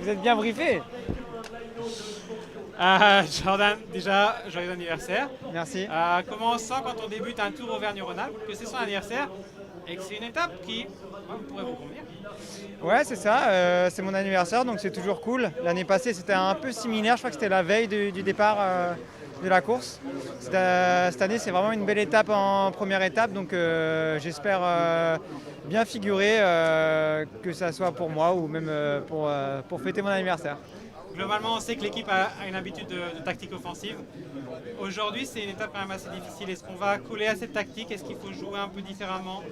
Vous êtes bien briefé. Jordan, déjà, joyeux anniversaire. Merci. Comment on se sent quand on débute un Tour Auvergne-Rhône-Alpes, que c'est son anniversaire et que c'est une étape qui pourrait vous convenir? Ouais, c'est ça. C'est mon anniversaire, donc c'est toujours cool. L'année passée, c'était un peu similaire. Je crois que c'était la veille du départ de la course. Cette année, c'est vraiment une belle étape en première étape, donc j'espère bien figurer, que ça soit pour moi ou même pour fêter mon anniversaire. Globalement, on sait que l'équipe a une habitude de tactique offensive. Aujourd'hui, c'est une étape quand même assez difficile. Est-ce qu'on va coller à cette tactique? Est-ce qu'il faut jouer un peu différemment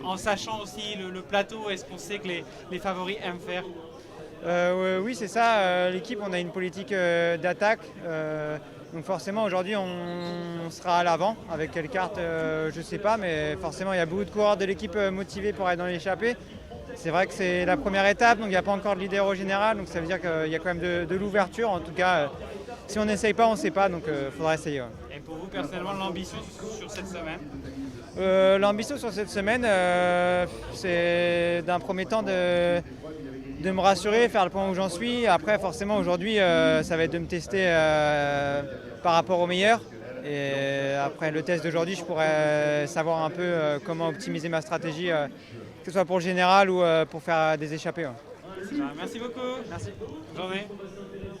en sachant aussi le plateau? Est-ce qu'on sait que les favoris aiment faire? Oui, c'est ça. L'équipe, on a une politique d'attaque. Donc forcément, aujourd'hui, on sera à l'avant. Avec quelle carte, je ne sais pas. Mais forcément, il y a beaucoup de coureurs de l'équipe motivés pour aller dans l'échappée. C'est vrai que c'est la première étape, donc il n'y a pas encore de leader au général. Donc ça veut dire qu'il y a quand même de l'ouverture. En tout cas, si on n'essaye pas, on ne sait pas. Donc il faudra essayer. Ouais. Et pour vous, personnellement, l'ambition sur cette semaine? L'ambition sur cette semaine, c'est d'un premier temps de me rassurer, faire le point où j'en suis. Après, forcément, aujourd'hui, ça va être de me tester par rapport aux meilleurs. Et après le test d'aujourd'hui, je pourrais savoir un peu comment optimiser ma stratégie, que ce soit pour le général ou pour faire des échappées. Ouais. Merci beaucoup. Merci. Bonne journée.